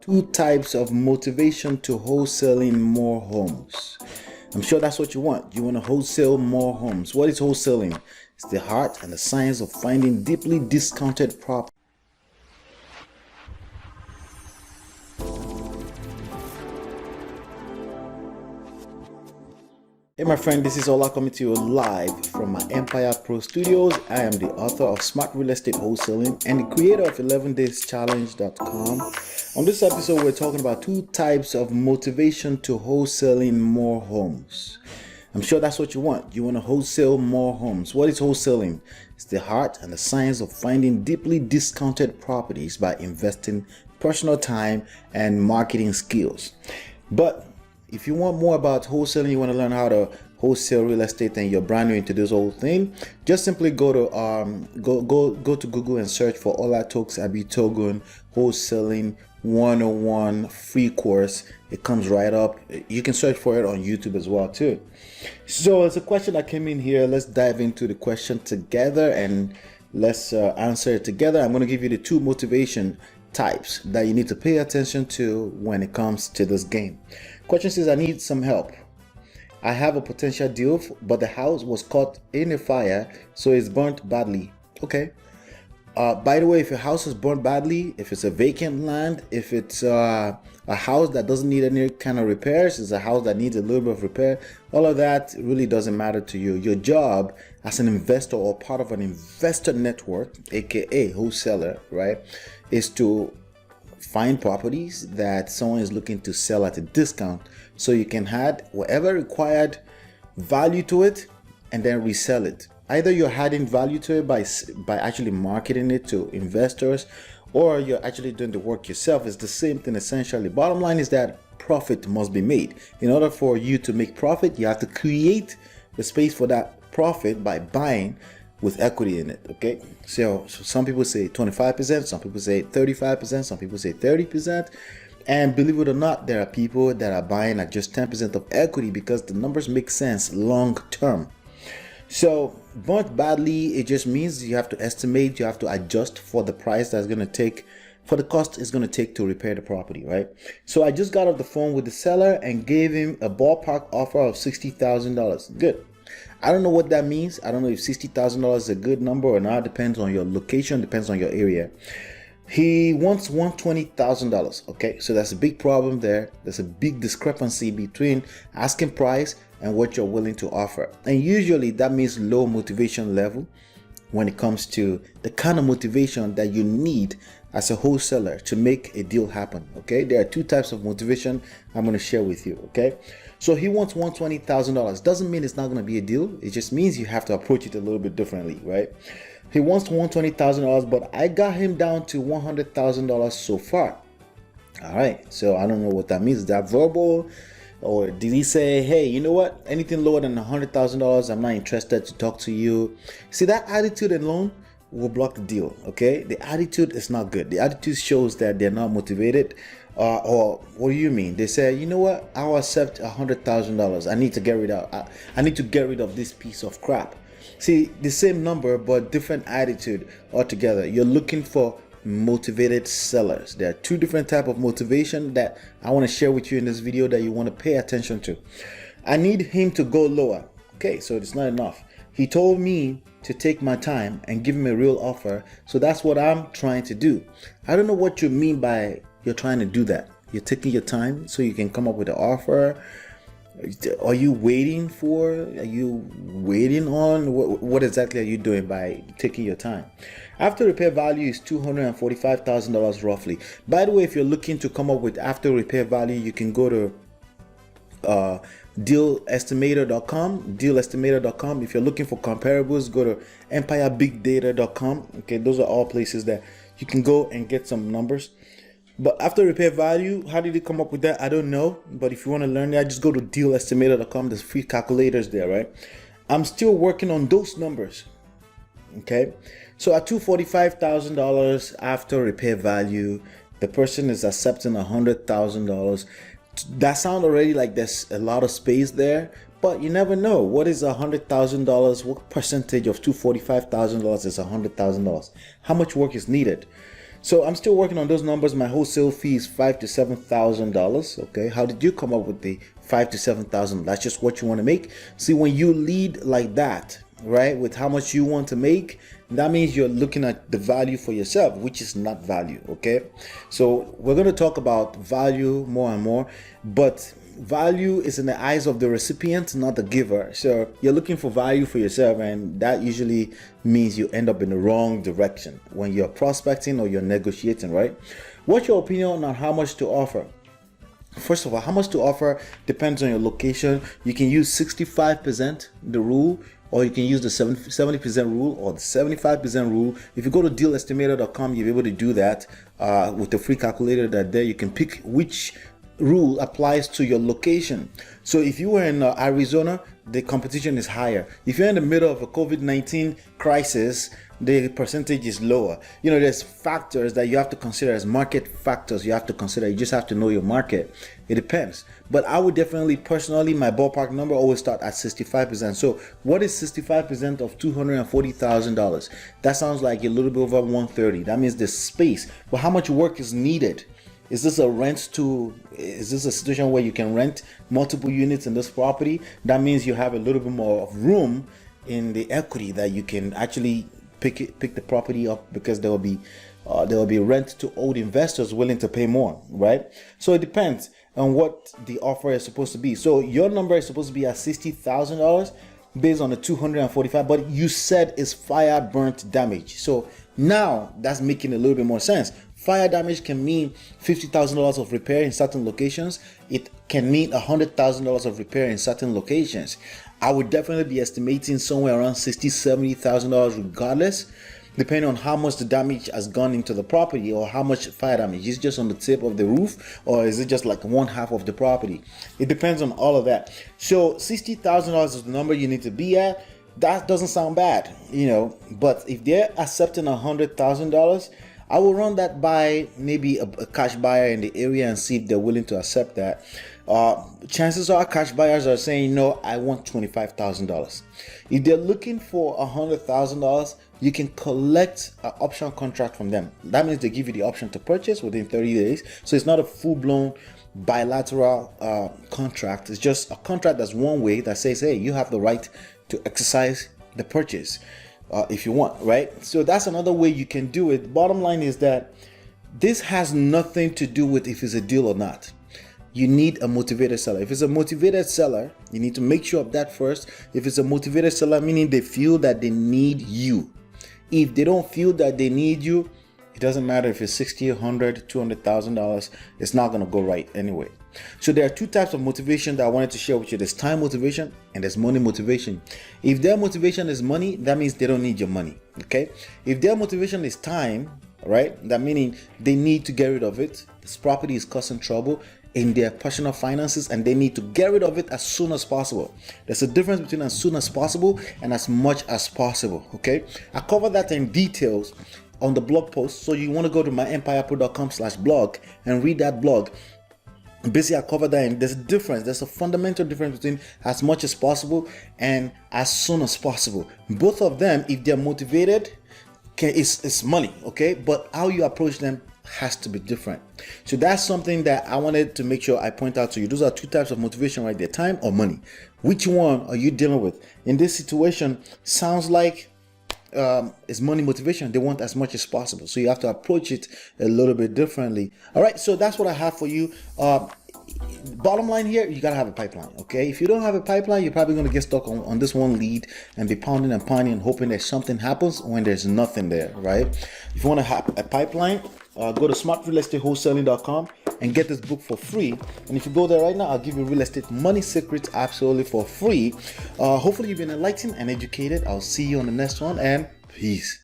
two types of motivation to wholesaling more homes. I'm sure that's what you want. You want to wholesale more homes. What is wholesaling? It's the art and the science of finding deeply discounted property. Hey my friend, this is Ola coming to you live from my Empire Pro Studios. I am the author of Smart Real Estate Wholesaling and the creator of 11dayschallenge.com. On this episode, we're talking about two types of motivation to wholesaling more homes. I'm sure that's what you want. You want to wholesale more homes. What is wholesaling? It's the art and the science of finding deeply discounted properties by investing personal time and marketing skills. But if you want more about wholesaling, you want to learn how to wholesale real estate and you're brand new into this whole thing, just simply go to go to Google and search for Olatuk's Abitogun Wholesaling 101 free course. It comes right up. You can search for it on YouTube as well too. So it's a question that came in here. Let's dive into the question together and let's answer it together. I'm going to give you the two motivation types that you need to pay attention to when it comes to this game. Question says, I need some help. I have a potential deal, but the house was caught in a fire, so it's burnt badly. Okay. By the way, if your house is burnt badly, if it's a vacant land, if it's a house that doesn't need any kind of repairs, it's a house that needs a little bit of repair, all of that really doesn't matter to you. Your job as an investor or part of an investor network, aka wholesaler, right, is to find properties that someone is looking to sell at a discount so you can add whatever required value to it and then resell it. Either you're adding value to it by actually marketing it to investors, or you're actually doing the work yourself. It's the same thing essentially. Bottom line is that profit must be made. In order for you to make profit, you have to create the space for that profit by buying with equity in it. Okay, so some people say 25%, some people say 35%, some people say 30%, and believe it or not, there are people that are buying at just 10% of equity because the numbers make sense long term. So burnt badly, it just means you have to estimate, you have to adjust for the price that's going to take, for the cost it's going to take to repair the property, right? So I just got off the phone with the seller and gave him a ballpark offer of $60,000. Good. I don't know what that means. I don't know if $60,000 is a good number or not. Depends on your location, depends on your area. He wants $120,000. Okay, so that's a big problem there. There's a big discrepancy between asking price and what you're willing to offer. And usually that means low motivation level when it comes to the kind of motivation that you need as a wholesaler to make a deal happen. Okay, there are two types of motivation I'm going to share with you. Okay, so he wants $120,000. Doesn't mean it's not going to be a deal. It just means you have to approach it a little bit differently, right? He wants $120,000, but I got him down to $100,000 so far. All right, so I don't know what that means. Is that verbal, or did he say, hey, you know what, anything lower than $100,000, I'm not interested to talk to you? See, that attitude alone will block the deal. Okay, the attitude is not good. The attitude shows that they're not motivated. Or what do you mean? They say, you know what, I'll accept $100,000. I need to get rid of. I need to get rid of this piece of crap. See, the same number but different attitude altogether. You're looking for motivated sellers. There are two different types of motivation that I want to share with you in this video that you want to pay attention to. I need him to go lower. Okay, so it's not enough. He told me to take my time and give him a real offer. So that's what I'm trying to do. I don't know what you mean by you're trying to do that. You're taking your time so you can come up with an offer. Are you waiting for? Are you waiting on? What exactly are you doing by taking your time? After repair value is $245,000 roughly. By the way, if you're looking to come up with after repair value, you can go to dealestimator.com. If you're looking for comparables, go to empirebigdata.com. Okay, those are all places that you can go and get some numbers. But after repair value, how did he come up with that? I don't know. But if you want to learn that, just go to dealestimator.com. There's free calculators there, right? I'm still working on those numbers. Okay. So at $245,000 after repair value, the person is accepting $100,000. That sounds already like there's a lot of space there, but you never know. What is $100,000? What percentage of $245,000 is $100,000? How much work is needed? So I'm still working on those numbers. My wholesale fee is $5,000 to $7,000. Okay, how did you come up with the $5,000 to $7,000? That's just what you want to make. See, when you lead like that, right, with how much you want to make, that means you're looking at the value for yourself, which is not value. Okay, so we're going to talk about value more and more, but value is in the eyes of the recipient, not the giver. So you're looking for value for yourself, and that usually means you end up in the wrong direction when you're prospecting or you're negotiating, right? What's your opinion on how much to offer? First of all, how much to offer depends on your location. You can use 65%, the rule, or you can use the 70% rule or the 75% rule. If you go to dealestimator.com, you'll be able to do that with the free calculator that there you can pick which rule applies to your location. So if you were in Arizona, the competition is higher. If you're in the middle of a COVID-19 crisis, the percentage is lower. You know, there's factors that you have to consider as market factors. You have to consider. You just have to know your market. It depends. But I would definitely, personally, my ballpark number always start at 65%. So what is 65% of $240,000? That sounds like a little bit over 130. That means the space. But how much work is needed? Is this a situation where you can rent multiple units in this property? That means you have a little bit more of room in the equity that you can actually pick the property up, because there will be rent to old investors willing to pay more, right? So it depends on what the offer is supposed to be. So your number is supposed to be at $60,000 based on the 245, but you said it's fire burnt damage. So now that's making a little bit more sense. Fire damage can mean $50,000 of repair in certain locations. It can mean $100,000 of repair in certain locations. I would definitely be estimating somewhere around $60,000, $70,000 regardless, depending on how much the damage has gone into the property, or how much fire damage is just on the tip of the roof, or is it just like one half of the property. It depends on all of that. So $60,000 is the number you need to be at. That doesn't sound bad, you know, but if they're accepting $100,000, I will run that by maybe a cash buyer in the area and see if they're willing to accept that. Chances are cash buyers are saying, no, I want $25,000. If they're looking for $100,000, you can collect an option contract from them. That means they give you the option to purchase within 30 days. So it's not a full-blown bilateral contract. It's just a contract that's one way that says, hey, you have the right to exercise the purchase if you want, right? So that's another way you can do it. Bottom line is that this has nothing to do with if it's a deal or not. You need a motivated seller. If it's a motivated seller, you need to make sure of that first. If it's a motivated seller, meaning they feel that they need you. If they don't feel that they need you, it doesn't matter if it's $60, $100, $200,000. It's not going to go right anyway. So there are two types of motivation that I wanted to share with you. There's time motivation and there's money motivation. If their motivation is money, that means they don't need your money. Okay. If their motivation is time, right, that meaning they need to get rid of it. This property is causing trouble in their personal finances and they need to get rid of it as soon as possible. There's a difference between as soon as possible and as much as possible. Okay. I cover that in details on the blog post. So you want to go to myempirepro.com/blog and read that blog. Basically, I cover that, and there's a difference. There's a fundamental difference between as much as possible and as soon as possible. Both of them, if they're motivated, it's money, okay? But how you approach them has to be different. So that's something that I wanted to make sure I point out to you. Those are two types of motivation right there, time or money. Which one are you dealing with? In this situation, sounds like it's money motivation. They want as much as possible, so you have to approach it a little bit differently. All right, so that's what I have for you. Bottom line here, you gotta have a pipeline. Okay, if you don't have a pipeline, you're probably gonna get stuck on this one lead and be pounding and pounding and hoping that something happens when there's nothing there, right? If you want to have a pipeline, go to smartrealestatewholesaling.com and get this book for free. And if you go there right now, I'll give you real estate money secrets absolutely for free. Hopefully you've been enlightened and educated. I'll see you on the next one, and peace.